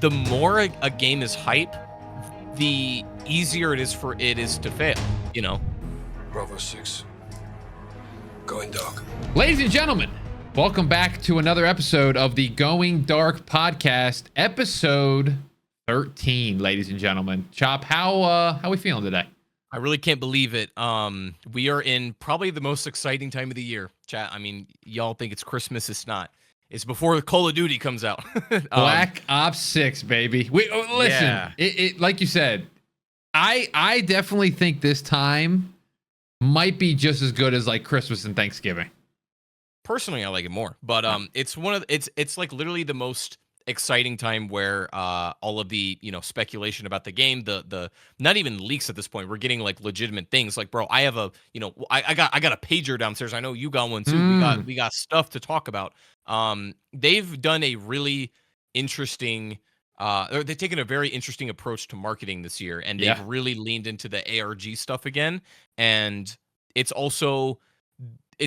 the more a game is hype, the easier it is to fail, you know? Bravo 6. Going dark. Ladies and gentlemen, welcome back to another episode of the Going Dark podcast, episode 13, ladies and gentlemen. Chop, how we feeling today? I really can't believe it. We are in probably the most exciting time of the year, chat. I mean, y'all think it's Christmas. It's not. It's before Call of Duty comes out. Black Ops 6, baby. Listen, Yeah. it like you said, I definitely think this time might be just as good as like Christmas and Thanksgiving. Personally, I like it more, but it's it's like literally the most exciting time where all of the speculation about the game, the not even leaks at this point, we're getting like legitimate things. Like, bro, I have I got a pager downstairs. I know you got one too. We got stuff to talk about. They've done a really interesting or they've taken a very interesting approach to marketing this year, and they've really leaned into the ARG stuff again. And it's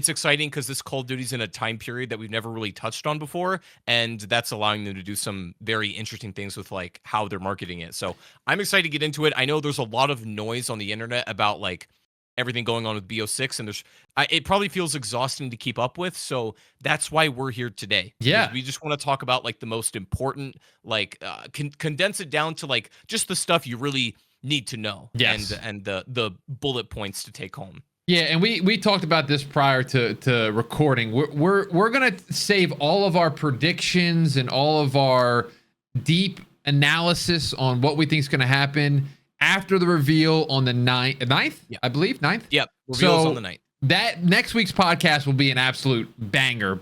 exciting because this Call of Duty's in a time period that we've never really touched on before, and that's allowing them to do some very interesting things with like how they're marketing it. So I'm excited to get into it. I know there's a lot of noise on the internet about like everything going on with BO6, and it probably feels exhausting to keep up with. So that's why we're here today. Yeah, we just want to talk about like the most important, like condense it down to like just the stuff you really need to know. Yes, and the bullet points to take home. Yeah, and we talked about this prior to recording. We're gonna save all of our predictions and all of our deep analysis on what we think is gonna happen after the reveal on the 9th, yeah. I believe 9th. Yep, reveals on the 9th. That next week's podcast will be an absolute banger.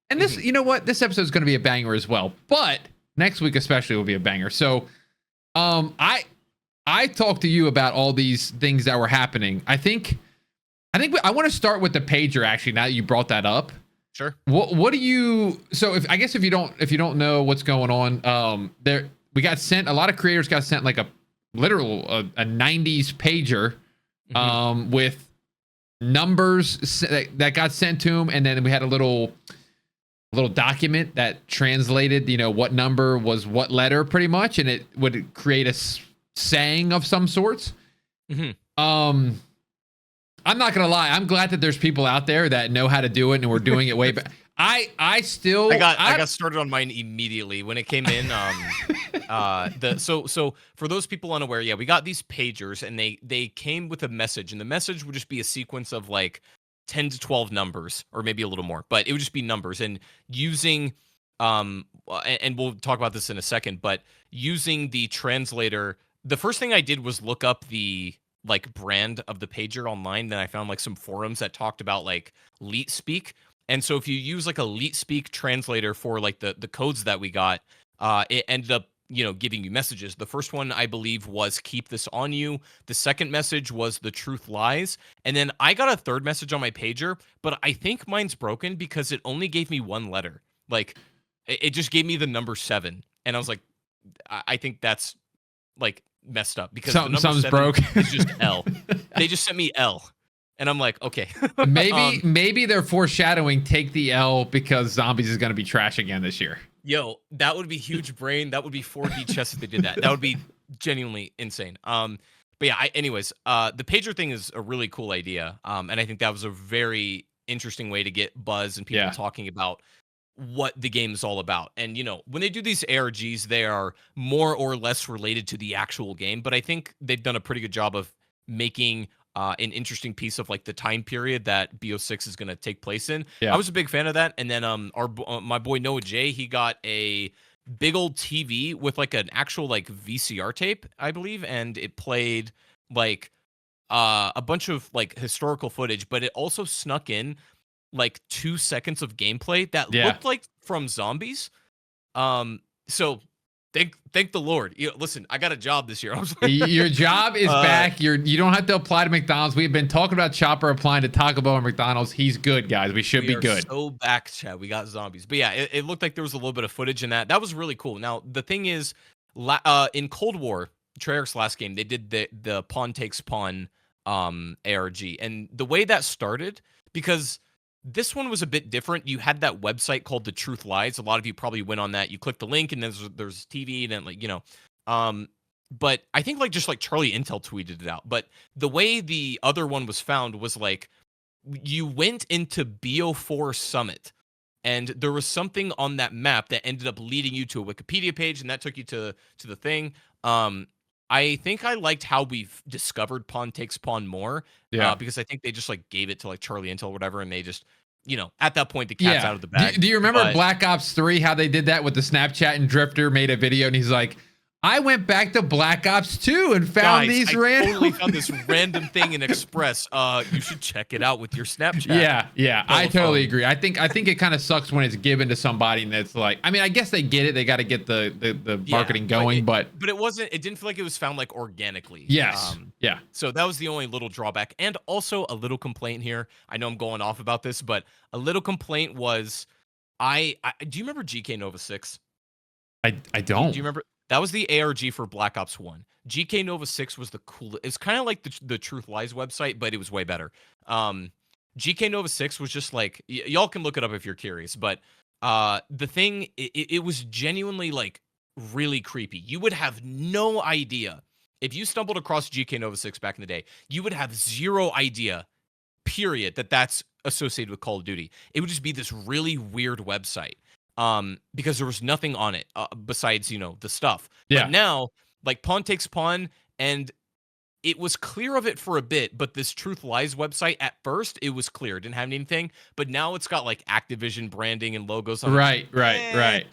And this, you know what, this episode is gonna be a banger as well. But next week especially will be a banger. So, I talked to you about all these things that were happening. I think I want to start with the pager actually. Now that you brought that up, sure. What do you? So if you don't know what's going on, we got sent, a lot of creators got sent like a 90s pager, with numbers that got sent to them, and then we had a little document that translated what number was what letter pretty much, and it would create a saying of some sorts. I'm not gonna lie. I'm glad that there's people out there that know how to do it, and we're doing it way back. I got started on mine immediately when it came in. So for those people unaware, we got these pagers, and they came with a message, and the message would just be a sequence of like 10 to 12 numbers, or maybe a little more, but it would just be numbers. And using and we'll talk about this in a second, but using the translator, the first thing I did was look up the like brand of the pager online. Then I found like some forums that talked about like Leet Speak. And so if you use like a Leet Speak translator for like the codes that we got, it ended up, giving you messages. The first one I believe was keep this on you. The second message was the truth lies. And then I got a third message on my pager, but I think mine's broken because it only gave me one letter. Like it just gave me the number 7. And I was like, I think that's like messed up because the number something's 7 broke. is just L. They just sent me L, and I'm like, okay. maybe they're foreshadowing take the L because Zombies is going to be trash again this year. Yo, that would be huge brain. That would be 4D chess if they did that. That would be genuinely insane. But yeah, anyways, the pager thing is a really cool idea. And I think that was a very interesting way to get buzz and people talking about what the game is all about. And when they do these ARGs, they are more or less related to the actual game, but I think they've done a pretty good job of making an interesting piece of like the time period that BO6 is going to take place in. I was a big fan of that. And then my boy Noah J, he got a big old TV with like an actual like VCR tape, I believe, and it played like a bunch of like historical footage, but it also snuck in like 2 seconds of gameplay that looked like from Zombies. So thank the Lord. Listen, I got a job this year. I was like, your job is back. You don't have to apply to McDonald's. We've been talking about Chopper applying to Taco Bell and McDonald's. He's good, guys. We should be good. So back, Chad. We got Zombies. But yeah, it looked like there was a little bit of footage in that. That was really cool. Now, the thing is, in Cold War, Treyarch's last game, they did the Pawn Takes Pawn ARG. And the way that started, because This one was a bit different. You had that website called The Truth Lies. A lot of you probably went on that. You click the link and there's TV and then like, but I think like just like Charlie Intel tweeted it out. But the way the other one was found was like you went into BO4 Summit and there was something on that map that ended up leading you to a Wikipedia page and that took you to the thing. I think I liked how we've discovered Pawn Takes Pawn more. Yeah. Because I think they just like gave it to like Charlie Intel or whatever, and they just, at that point the cat's out of the bag. Do you remember But Black Ops 3, how they did that with the Snapchat and Drifter made a video and he's like, I went back to Black Ops 2 and found these random. Totally found this random thing in Express. You should check it out with your Snapchat. Yeah, I totally agree. I think it kind of sucks when it's given to somebody and it's like, I mean, I guess they get it. They got to get the marketing going, but it wasn't. It didn't feel like it was found like organically. Yes. Yeah. So that was the only little drawback, and also a little complaint here. I know I'm going off about this, but a little complaint was, I do you remember GK Nova 6? I don't. Do you remember? That was the ARG for Black Ops 1. GK Nova 6 was the coolest. It's kind of like the Truth Lies website, but it was way better. GK Nova 6 was just like, y'all can look it up if you're curious, but the thing, it was genuinely like really creepy. You would have no idea. If you stumbled across GK Nova 6 back in the day, you would have zero idea, period, that's associated with Call of Duty. It would just be this really weird website. Because there was nothing on it besides, the stuff. Yeah. But now, like Pawn Takes Pawn, and it was clear of it for a bit, but this Truth Lies website, at first, it was clear. It didn't have anything, but now it's got like Activision branding and logos on it. Right.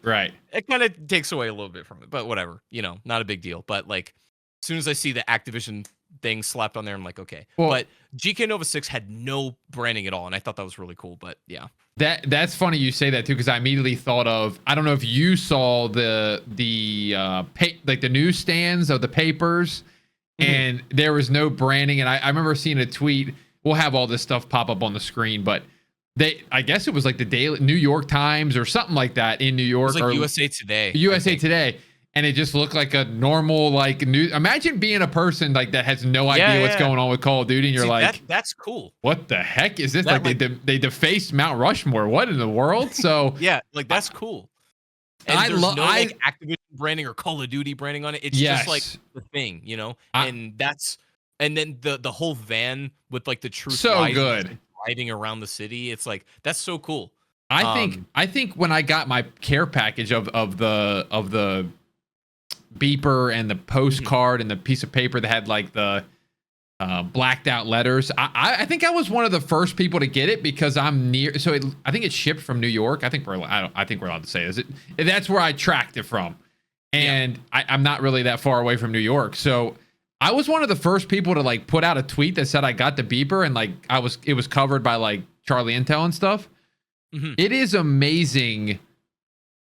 It kind of takes away a little bit from it, but whatever, not a big deal. But like, as soon as I see the Activision thing slapped on there, I'm like, okay. Well, but GK Nova 6 had no branding at all, and I thought that was really cool, but yeah. That's funny you say that too, because I immediately thought of, I don't know if you saw the newsstands of the papers, and there was no branding. And I remember seeing a tweet. We'll have all this stuff pop up on the screen, but I guess it was like the Daily New York Times or something like that in New York, it was like or USA Today. USA Today. And it just looked like a normal like news. Imagine being a person like that has no idea what's going on with Call of Duty, and you're like, that's cool. What the heck is this? Like they defaced Mount Rushmore. What in the world? So yeah, like that's cool. And there's no like Activision branding or Call of Duty branding on it. It's just like the thing, and then the whole van with like the Truth so good driving around the city. It's like that's so cool. I think when I got my care package of the beeper and the postcard and the piece of paper that had like the blacked out letters, I think I was one of the first people to get it because I'm near. So I think it shipped from New York. I think we're allowed to say this. That's where I tracked it from, and I'm not really that far away from New York. So I was one of the first people to like put out a tweet that said I got the beeper, and like it was covered by like Charlie Intel and stuff. It is amazing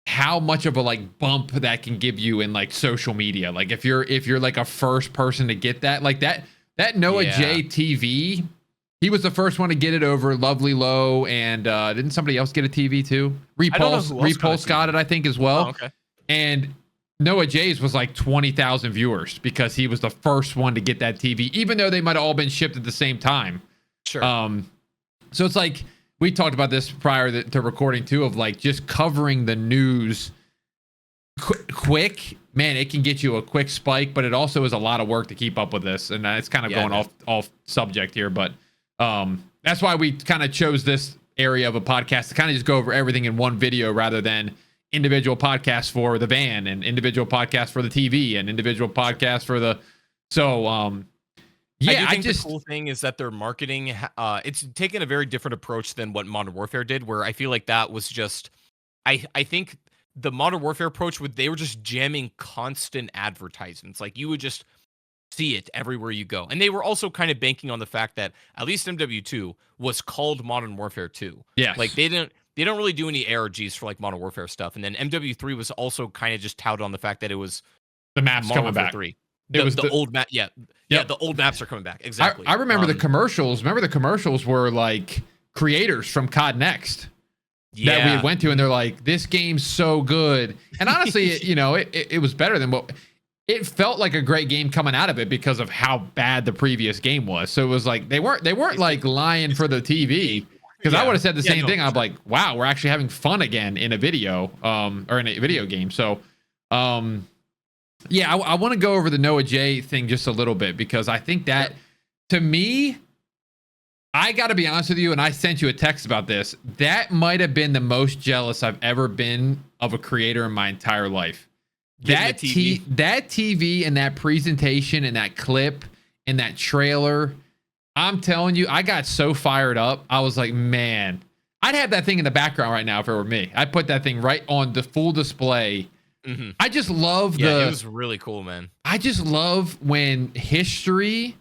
how much of a like bump that can give you in like social media. Like if you're like a first person to get that, like that Noah J TV, he was the first one to get it over Lovely Low, and didn't somebody else get a TV too? Repulse got it, I think, as well. Oh, okay. And Noah J's was like 20,000 viewers because he was the first one to get that TV, even though they might have all been shipped at the same time. Sure. So it's like, we talked about this prior to recording too, of like just covering the news quick. Man, it can get you a quick spike, but it also is a lot of work to keep up with this. And it's kind of going off subject here, but that's why we kind of chose this area of a podcast to kind of just go over everything in one video rather than individual podcasts for the van and individual podcasts for the TV and individual podcasts for the. So yeah, I just the cool thing is that their marketing, it's taken a very different approach than what Modern Warfare did, where I feel like that was just, I think the Modern Warfare approach, they were just jamming constant advertisements. Like you would just see it everywhere you go. And they were also kind of banking on the fact that at least MW2 was called Modern Warfare 2. Yeah. Like they don't really do any ARGs for like Modern Warfare stuff. And then MW3 was also kind of just touted on the fact that it was the maps Modern coming Warfare back. 3. The old map, the old maps are coming back. Exactly. I remember the commercials. Remember the commercials were like creators from COD Next that we went to, and they're like, "This game's so good." And honestly, it was better than what it felt like. A great game coming out of it because of how bad the previous game was. So it was like they weren't like lying for the TV. Because I Yeah. would have said the Yeah, same no, thing. for I'm sure. like, wow, we're actually having fun again in a video, or in a video game. So, yeah, I want to go over the Noah J thing just a little bit because I think that, to me, I got to be honest with you, and I sent you a text about this. That might have been the most jealous I've ever been of a creator in my entire life. Getting the TV. That TV and that presentation and that clip and that trailer, I'm telling you, I got so fired up. I was like, man, I'd have that thing in the background right now if it were me. I'd put that thing right on the full display. I just love it was really cool, man. I just love when history,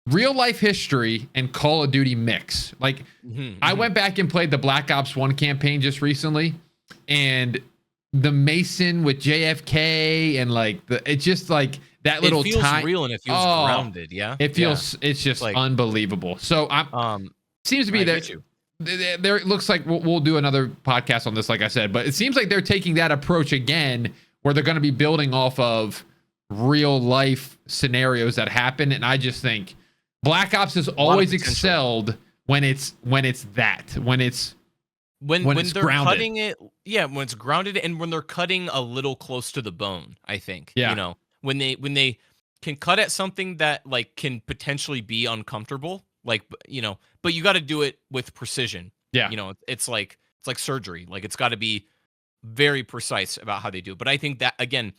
real life history, and Call of Duty mix. Like, I went back and played the Black Ops 1 campaign just recently, and the Mason with JFK and like it's just like that little It feels time. real and it feels grounded. Yeah, It feels it's just like, unbelievable. So seems to be that there. It looks like we'll do another podcast on this, like I said, but it seems like they're taking that approach again, where they're going to be building off of real life scenarios that happen. And I just think Black Ops has always excelled when it's when it's they're grounded. cutting it, when it's grounded and when they're cutting a little close to the bone. I think, when they can cut at something that like can potentially be uncomfortable, like, but you got to do it with precision. It's like surgery. Like, it's got to be very precise about how they do it. But I think that, again,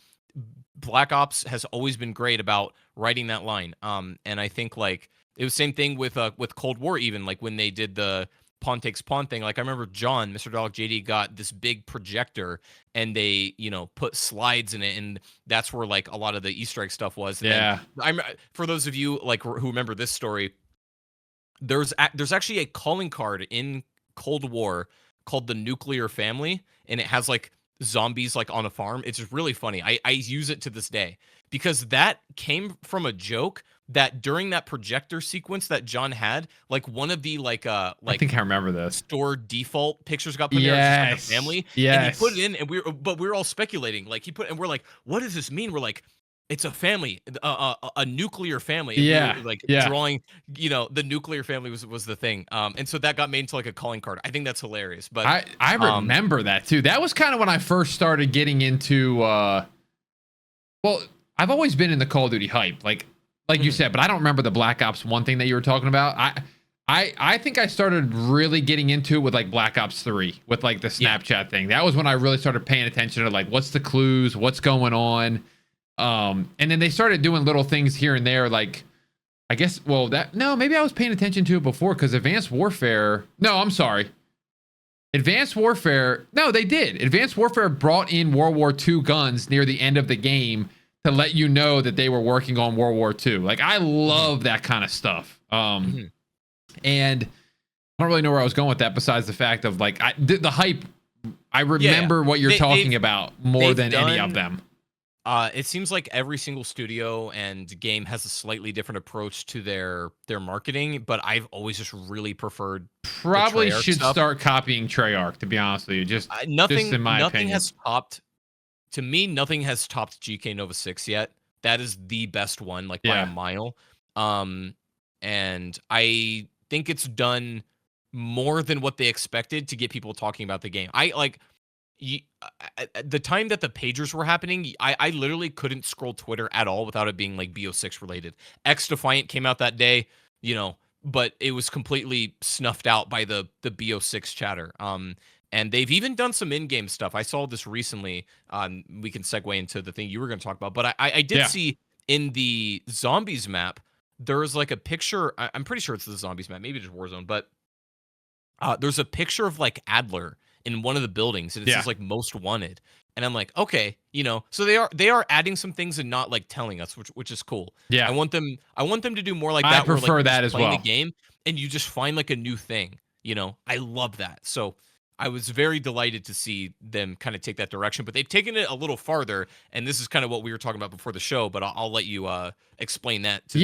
Black Ops has always been great about writing that line. And I think like it was the same thing with Cold War, even like when they did the pawn takes pawn thing. Like, I remember John, Mr. Dog JD, got this big projector and they, put slides in it, and that's where like a lot of the Easter egg stuff was. And I'm for those of you like who remember this story, there's actually a calling card in Cold War called the Nuclear Family, and it has like zombies like on a farm. It's just really funny. I use it to this day because that came from a joke that during that projector sequence that John had, like one of the like I think I remember this. Store default pictures got put there, just like a family. And he put it in, and we were all speculating. Like, and we're like, what does this mean? We're like, it's a family, a nuclear family. And we were, drawing, the nuclear family was the thing. And so that got made into like a calling card. I think that's hilarious. But I remember that too. That was kind of when I first started getting into. Well, I've always been in the Call of Duty hype, like you said, but I don't remember the Black Ops 1 thing that you were talking about. I think I started really getting into it with like Black Ops 3 with like the Snapchat thing. That was when I really started paying attention to like what's the clues, what's going on. And then they started doing little things here and there, like I guess, maybe I was paying attention to it before because Advanced Warfare. No, I'm sorry. Advanced Warfare. No, they did. Advanced Warfare brought in World War II guns near the end of the game to let you know that they were working on World War II. Like, I love that kind of stuff. And I don't really know where I was going with that besides the fact of like the hype. I remember what you're talking about more than any of them. It seems like every single studio and game has a slightly different approach to their marketing, but I've always just really preferred. Probably should start copying Treyarch, to be honest with you. Just nothing in my opinion has topped. To me, nothing has topped GK Nova 6 yet. That is the best one, like by a mile. And I think it's done more than what they expected to get people talking about the game. The time that the pagers were happening, I literally couldn't scroll Twitter at all without it being like BO6 related. X Defiant came out that day, but it was completely snuffed out by the BO6 chatter. And they've even done some in-game stuff. I saw this recently. We can segue into the thing you were going to talk about, but I did see in the zombies map, there's like a picture. I'm pretty sure it's the zombies map, maybe just Warzone, but there's a picture of like Adler in one of the buildings, and it says like most wanted. And I'm like, okay, so they are adding some things and not like telling us, which is cool. Yeah, I want them to do more like that. I prefer where, like, that as well. The game and you just find like a new thing. I love that. So I was very delighted to see them kind of take that direction, but they've taken it a little farther. And this is kind of what we were talking about before the show. But I'll let you explain that. To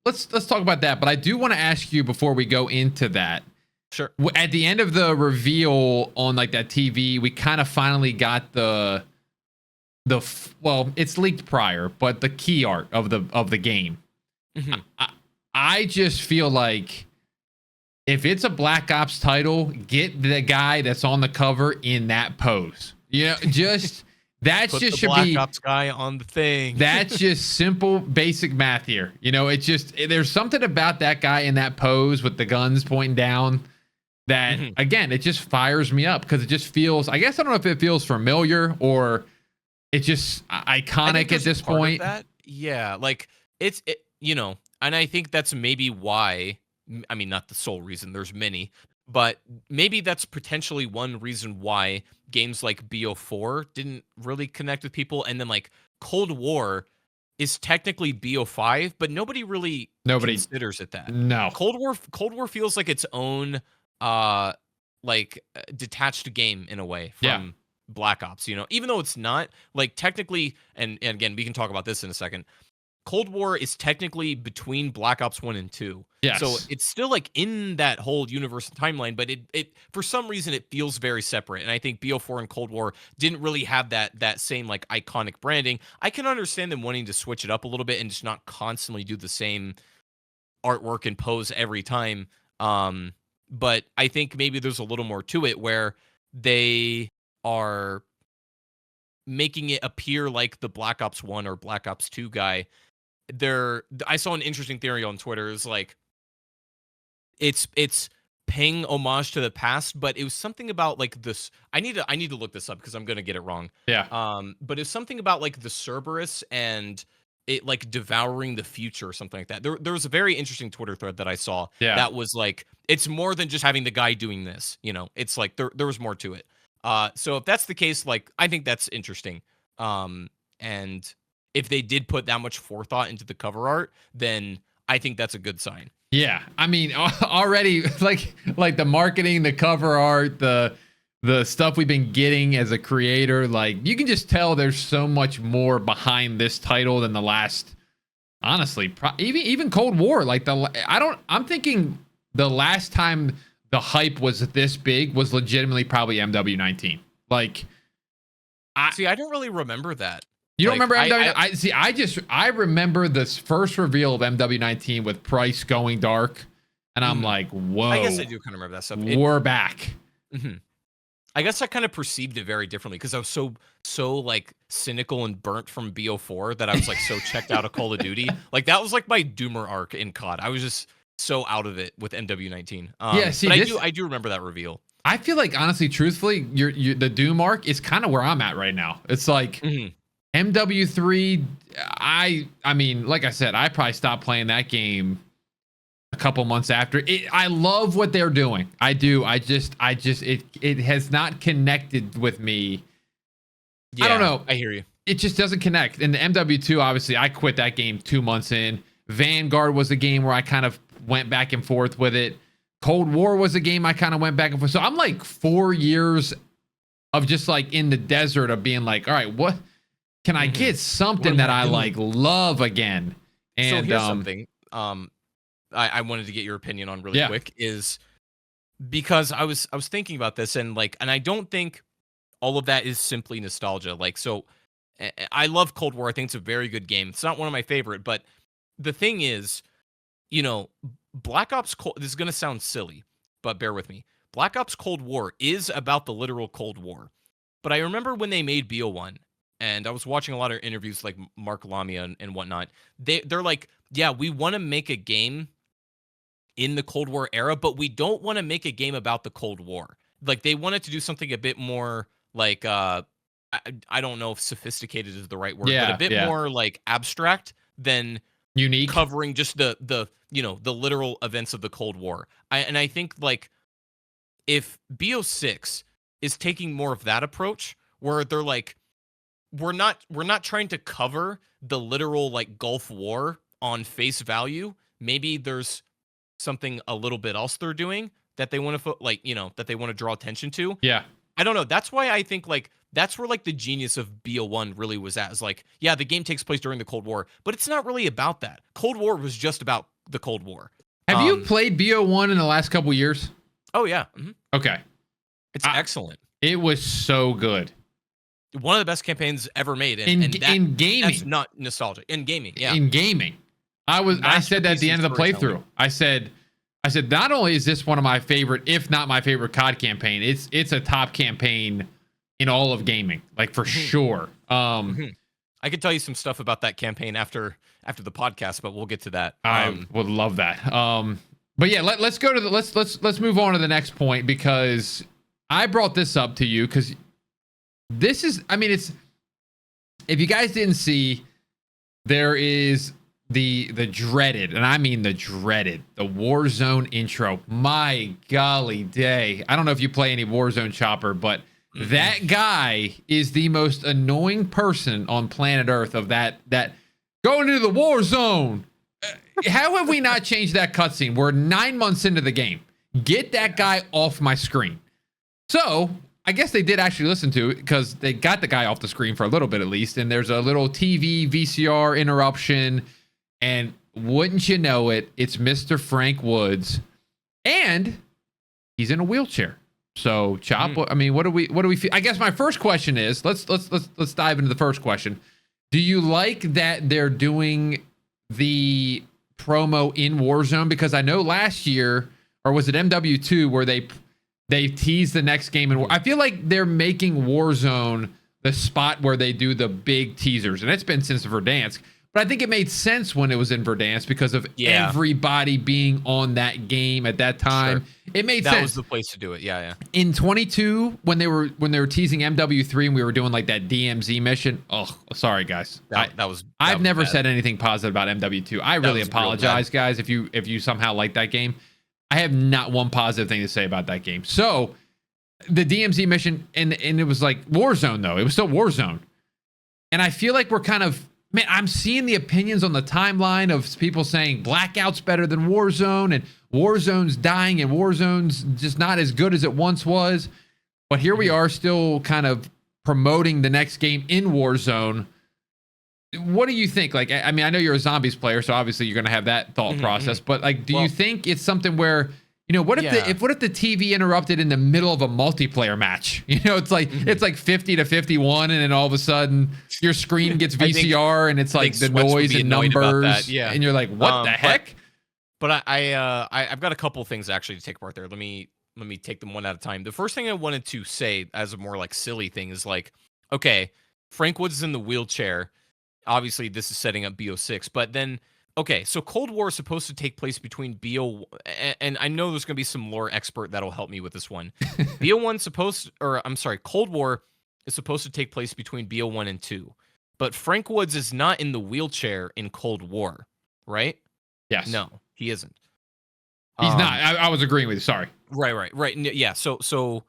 let's talk about that. But I do want to ask you before we go into that. Sure. At the end of the reveal on like that TV, we kind of finally got it's leaked prior, but the key art of the game. I just feel like if it's a Black Ops title, get the guy that's on the cover in that pose. You know, just that's Put just the should Black be Ops guy on the thing. that's just simple basic math here. You know, it's just there's something about that guy in that pose with the guns pointing down that again, it just fires me up because it just feels, I guess I don't know if it feels familiar or it's just iconic at this point. Yeah, like you know, and I think that's maybe why, I mean, not the sole reason, there's many, but maybe that's potentially one reason why games like BO4 didn't really connect with people. And then like Cold War is technically BO5, but nobody really considers it that. No. Cold War feels like its own detached game in a way from Black Ops, you know, even though it's not like technically, and again, we can talk about this in a second. Cold War is technically between Black Ops 1 and 2. Yes. So it's still like in that whole universe and timeline, but it for some reason it feels very separate. And I think BO4 and Cold War didn't really have that same like iconic branding. I can understand them wanting to switch it up a little bit and just not constantly do the same artwork and pose every time. But I think maybe there's a little more to it where they are making it appear like the Black Ops 1 or Black Ops 2 guy. I saw an interesting theory on Twitter. It's like it's paying homage to the past, but it was something about like this. I need to look this up because I'm gonna get it wrong. Yeah. But it's something about like the Cerberus and it like devouring the future or something like that. There was a very interesting Twitter thread that I saw that was like it's more than just having the guy doing this. You know, it's like there was more to it. So if that's the case, like I think that's interesting. And if they did put that much forethought into the cover art, then I think that's a good sign. Yeah, I mean, already like the marketing, the cover art, the stuff we've been getting as a creator, like you can just tell there's so much more behind this title than the last. Honestly, even Cold War, like I'm thinking the last time the hype was this big was legitimately probably MW19. Like, I don't really remember that. You don't remember MW? I remember this first reveal of MW19 with Price going dark, and I'm like, whoa. I guess I do kind of remember that stuff. We're back. I guess I kind of perceived it very differently because I was so like cynical and burnt from BO4 that I was like so checked out of Call of Duty. Like that was like my Doomer arc in COD. I was just so out of it with MW19. Yeah, see, but I do remember that reveal. I feel like honestly, truthfully, the Doom arc is kind of where I'm at right now. It's like. MW3, I mean, like I said, I probably stopped playing that game a couple months after. I love what they're doing. I do. It has not connected with me. Yeah, I don't know. I hear you. It just doesn't connect. And the MW2, obviously, I quit that game 2 months in. Vanguard was a game where I kind of went back and forth with it. Cold War was a game I kind of went back and forth. So I'm like 4 years of just like in the desert of being like, all right, what? Can I get something that I like love again? And so here's something I wanted to get your opinion on really quick is because I was thinking about this and I don't think all of that is simply nostalgia. Like, so I love Cold War. I think it's a very good game. It's not one of my favorite, but the thing is, you know, Black Ops this is going to sound silly, but bear with me. Black Ops Cold War is about the literal Cold War. But I remember when they made BO1 and I was watching a lot of interviews like Mark Lamia and whatnot. They're like, yeah, we want to make a game in the Cold War era, but we don't want to make a game about the Cold War. Like they wanted to do something a bit more like I don't know if sophisticated is the right word, but a bit more like abstract than unique, covering just the you know the literal events of the Cold War. I think like if BO6 is taking more of that approach where they're like, we're not trying to cover the literal like Gulf War on face value. Maybe there's something a little bit else they're doing that they want to that they want to draw attention to. Yeah. I don't know. That's why I think like that's where like the genius of BO1 really was at. Is like, yeah, the game takes place during the Cold War, but it's not really about that. Cold War was just about the Cold War. Have you played BO1 in the last couple years? Oh yeah. Okay. It's excellent. It was so good. One of the best campaigns ever made in gaming. That's not nostalgia. In gaming, yeah. In gaming. I said that at the end of the playthrough. I said I said, not only is this one of my favorite, if not my favorite COD campaign, it's a top campaign in all of gaming, like for sure. I could tell you some stuff about that campaign after the podcast, but we'll get to that. I would love that. But yeah, let's go to the let's move on to the next point, because I brought this up to you because this is, I mean, it's, if you guys didn't see, there is the dreaded, and I mean the dreaded, the Warzone intro. My golly day. I don't know if you play any Warzone, Chopper, but that guy is the most annoying person on planet Earth, of that going into the war zone. How have we not changed that cutscene? We're 9 months into the game. Get that guy off my screen. So I guess they did actually listen to it, because they got the guy off the screen for a little bit at least. And there's a little TV VCR interruption. And wouldn't you know it, it's Mr. Frank Woods. And he's in a wheelchair. So Chop, I mean, what do we feel? I guess my first question is, let's dive into the first question. Do you like that they're doing the promo in Warzone? Because I know last year, or was it MW2, where they teased the next game, and I feel like they're making Warzone the spot where they do the big teasers, and it's been since Verdansk. But I think it made sense when it was in Verdansk because of everybody being on that game at that time. Sure. It made sense. That was the place to do it. Yeah. In 22, when they were teasing MW3 and we were doing like that DMZ mission. Oh, sorry guys. I've never said anything positive about MW2. I really apologize, guys, if you somehow like that game. I have not one positive thing to say about that game. So the DMZ mission, and it was like Warzone though. It was still Warzone. And I feel like we're kind of, man, I'm seeing the opinions on the timeline of people saying Blackout's better than Warzone, and Warzone's dying, and Warzone's just not as good as it once was. But here we are still kind of promoting the next game in Warzone. What do you think? Like, I mean, I know you're a zombies player, so obviously you're going to have that thought process. But like, do you think it's something where, you know, what if the TV interrupted in the middle of a multiplayer match? You know, it's like it's like 50 to 51, and then all of a sudden your screen gets VCR, and it's like the noise and numbers, and you're like, what the heck? But I've got a couple things actually to take apart there. Let me take them one at a time. The first thing I wanted to say, as a more like silly thing, is like, okay, Frank Woods is in the wheelchair. Obviously, this is setting up BO6, but then, okay, so Cold War is supposed to take place between BO, and I know there's going to be some lore expert that'll help me with this one. Cold War is supposed to take place between BO1 and 2, but Frank Woods is not in the wheelchair in Cold War, right? Yes. No, he isn't. He's not. I was agreeing with you. Sorry. Right. Yeah. So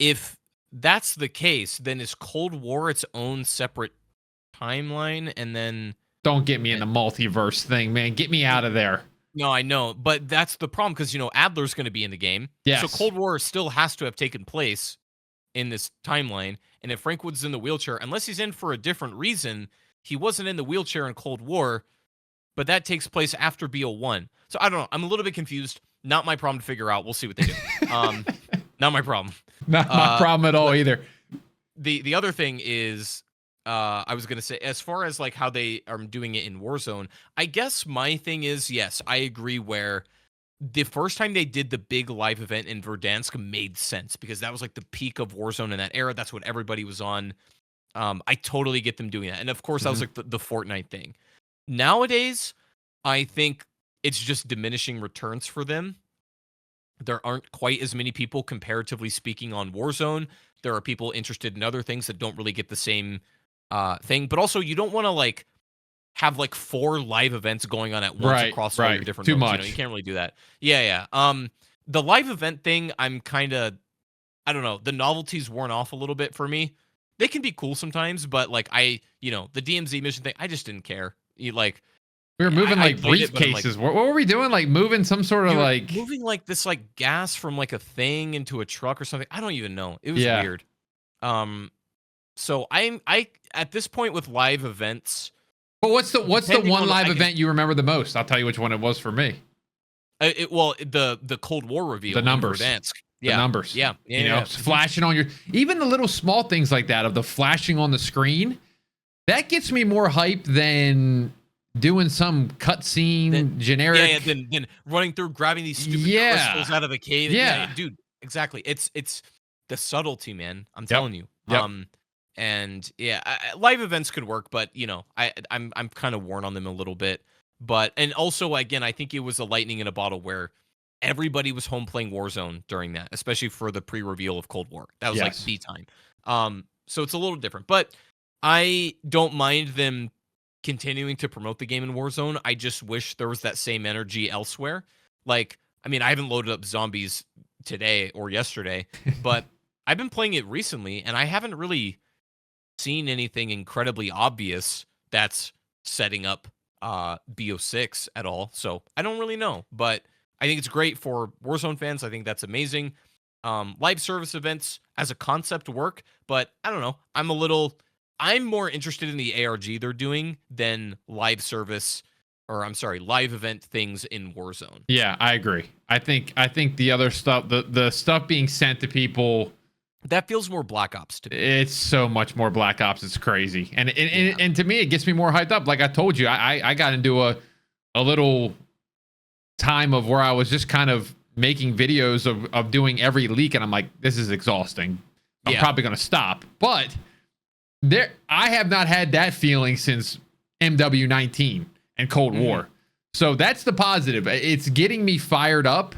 if that's the case, then is Cold War its own separate timeline? And then don't get me in the multiverse thing, man. Get me out of there. No, I know, but that's the problem, because you know Adler's going to be in the game. Yes. So Cold War still has to have taken place in this timeline. And if Frank Woods is in the wheelchair, unless he's in for a different reason, he wasn't in the wheelchair in Cold War, but that takes place after BO1. So I don't know. I'm a little bit confused. Not my problem to figure out. We'll see what they do. Not my problem. Not my problem at all either. The other thing is, I was going to say, as far as like how they are doing it in Warzone, I guess my thing is, yes, I agree, where the first time they did the big live event in Verdansk made sense, because that was like the peak of Warzone in that era. That's what everybody was on. I totally get them doing that. And of course, that was like the Fortnite thing. Nowadays, I think it's just diminishing returns for them. There aren't quite as many people, comparatively speaking, on Warzone. There are people interested in other things that don't really get the same thing. But also, you don't want to like have like 4 live events going on at once across all your different Too modes. much. You know, you can't really do that. Yeah. The live event thing, I'm kind of, I don't know. The novelty's worn off a little bit for me. They can be cool sometimes, but like the DMZ mission thing, I just didn't care. We were moving like briefcases. What were we doing? Like moving some sort of like moving like this like gas from like a thing into a truck or something. I don't even know. It was weird. So I at this point with live events. But what's the one live event you remember the most? I'll tell you which one it was for me. The Cold War reveal. The numbers. Yeah. The numbers. Yeah. You know, flashing on your, even the little small things like that of the flashing on the screen, that gets me more hype than doing some cutscene generic. Then running through, grabbing these stupid crystals out of the cave. Yeah. Dude, exactly. It's the subtlety, man. I'm Yep. telling you. Yep. And yeah, live events could work, but you know, I'm kind of worn on them a little bit. But and also again, I think it was a lightning in a bottle where everybody was home playing Warzone during that, especially for the pre-reveal of Cold War. That was like the time. So it's a little different, but I don't mind them continuing to promote the game in Warzone. I just wish there was that same energy elsewhere. Like, I mean, I haven't loaded up zombies today or yesterday, but I've been playing it recently and I haven't really seen anything incredibly obvious that's setting up BO6 at all. So I don't really know, but I think it's great for Warzone fans. I think that's amazing. Live service events as a concept work, but I don't know. I'm more interested in the ARG they're doing than live service, or I'm sorry, live event things in Warzone. Yeah, I agree. I think the other stuff, the stuff being sent to people, that feels more Black Ops to me. It's so much more Black Ops. It's crazy, and to me, it gets me more hyped up. Like I told you, I got into a little time of where I was just kind of making videos of doing every leak, and I'm like, this is exhausting. I'm probably gonna stop, but I have not had that feeling since MW19 and Cold War. So that's the positive. It's getting me fired up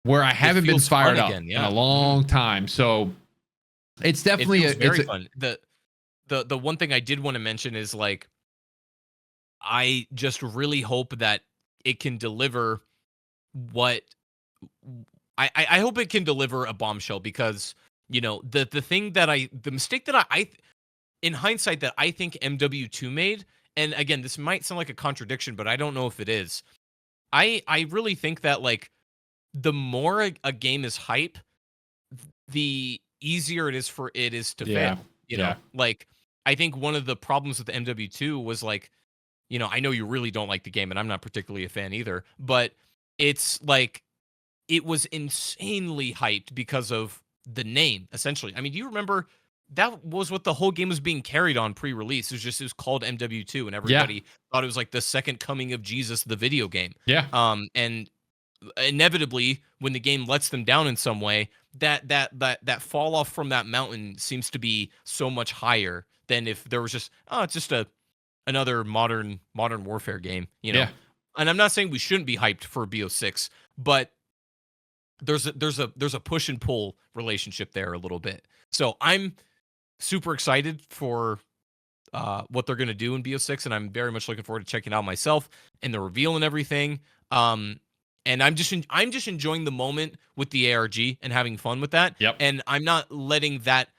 where I haven't been fired up in a long time. So it's definitely very fun. The one thing I did want to mention is like, I just really hope that it can deliver what I hope it can deliver a bombshell, because you know the mistake that I in hindsight that I think MW2 made, and again, this might sound like a contradiction, but I don't know if it is. I really think that like the more a game is hype, the easier it is to fail. You know, like I think one of the problems with the MW2 was like, you know, I know you really don't like the game, and I'm not particularly a fan either, but it's like it was insanely hyped because of the name, essentially. I mean, do you remember that was what the whole game was being carried on pre-release? It was called MW2, and everybody thought it was like the second coming of Jesus, the video game. Yeah. And inevitably, when the game lets them down in some way, that fall off from that mountain seems to be so much higher than if there was just it's just another modern warfare game, you know. And I'm not saying we shouldn't be hyped for BO6, but there's a push and pull relationship there a little bit. So I'm super excited for what they're going to do in BO6, and I'm very much looking forward to checking it out myself and the reveal and everything. And I'm just enjoying the moment with the ARG and having fun with that. And I'm not letting that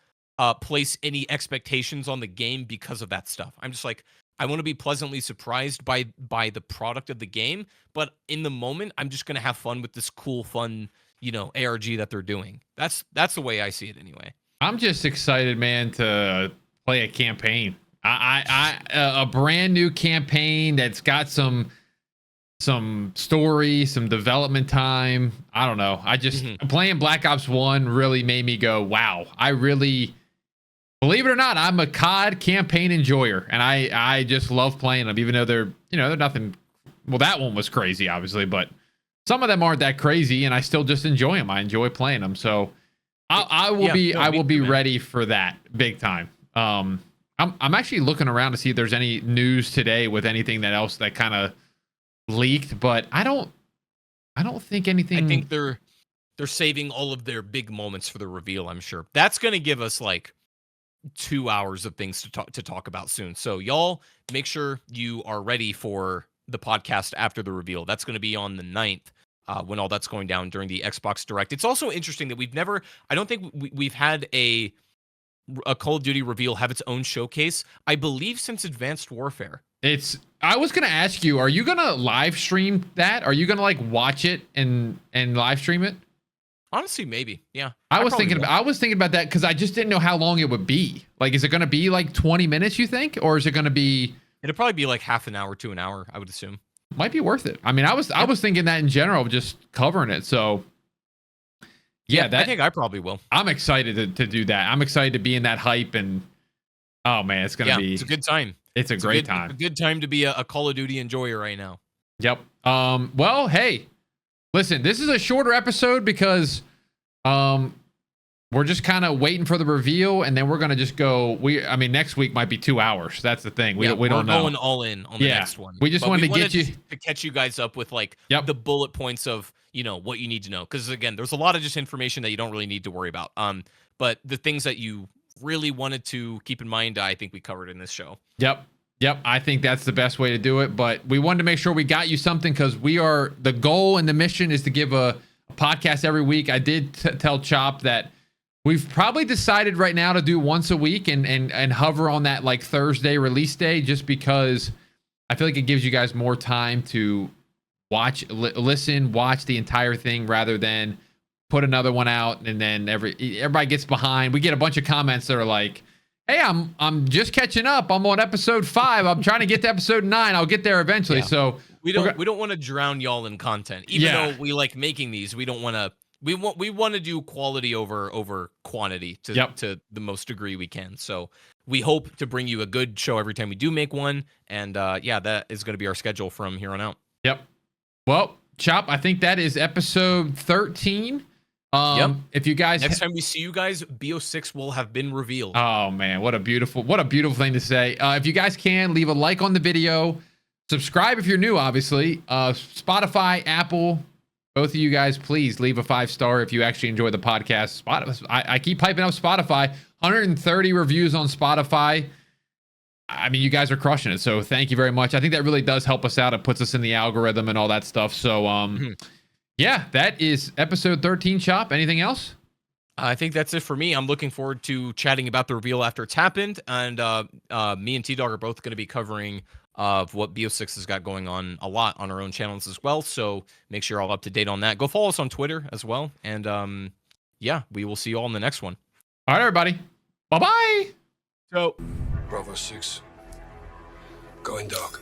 place any expectations on the game because of that stuff. I'm just like, I want to be pleasantly surprised by the product of the game, but in the moment, I'm just going to have fun with this cool, fun, you know, ARG that they're doing. That's the way I see it anyway. I'm just excited, man, to play a campaign. A brand new campaign that's got some story, some development time. I don't know. I just playing Black Ops 1 really made me go, wow. I really, believe it or not, I'm a COD campaign enjoyer, and I just love playing them, even though they're nothing. Well, that one was crazy, obviously, but some of them aren't that crazy, and I still just enjoy them. I enjoy playing them, so I will be ready for that big time. I'm actually looking around to see if there's any news today with anything else that kind of leaked, but I don't think anything. I think they're saving all of their big moments for the reveal. I'm sure that's going to give us like 2 hours of things to talk about soon. So y'all make sure you are ready for the podcast after the reveal. That's going to be on the 9th when all that's going down during the Xbox Direct. It's also interesting that I don't think we've had a Call of Duty reveal have its own showcase, I believe, since Advanced Warfare. I was going to ask you, are you going to live stream that? Are you going to like watch it and live stream it? Honestly, maybe. Yeah. I was thinking about that because I just didn't know how long it would be. Like, is it going to be like 20 minutes, you think? Or is it going to be... It'll probably be like half an hour to an hour, I would assume. Might be worth it. I mean, I was thinking that in general, just covering it. So yeah, I think I probably will. I'm excited to do that. I'm excited to be in that hype, and Oh man, it's gonna be. It's a good time. It's a great time. It's a good time to be a Call of Duty enjoyer right now. Yep. Well, hey, listen, this is a shorter episode because we're just kind of waiting for the reveal, and then we're gonna just go. I mean, next week might be 2 hours. That's the thing. We don't know. We're going all in on the next one. We just wanted to get you to catch you guys up with like the bullet points of what you need to know. Because again, there's a lot of just information that you don't really need to worry about. But the things that you really wanted to keep in mind, I think we covered in this show. Yep. I think that's the best way to do it. But we wanted to make sure we got you something because the goal and the mission is to give a podcast every week. I did tell Chop that we've probably decided right now to do once a week and hover on that like Thursday release day, just because I feel like it gives you guys more time to watch the entire thing rather than put another one out and then everybody gets behind. We get a bunch of comments that are like, hey, I'm just catching up. I'm on episode 5. I'm trying to get to episode 9. I'll get there eventually. Yeah. So we don't want to drown y'all in content. Even though we like making these, we don't want to. We want to do quality over quantity to the most degree we can. So we hope to bring you a good show every time we do make one. And that is going to be our schedule from here on out. Yep. Well, Chop, I think that is episode 13. If you guys next time we see you guys, BO6 will have been revealed. Oh man, what a beautiful thing to say. If you guys can leave a like on the video, subscribe if you're new, obviously. Spotify, Apple, both of you guys, please leave a 5-star if you actually enjoy the podcast. I keep hyping up Spotify. 130 reviews on Spotify. I mean, you guys are crushing it. So thank you very much. I think that really does help us out. It puts us in the algorithm and all that stuff. So yeah, that is episode 13, Chop. Anything else? I think that's it for me. I'm looking forward to chatting about the reveal after it's happened. And me and Tdawg are both going to be covering what BO6 has got going on a lot on our own channels as well. So make sure you're all up to date on that. Go follow us on Twitter as well. And we will see you all in the next one. All right, everybody. Bye-bye. So, Bravo 6. Going dark.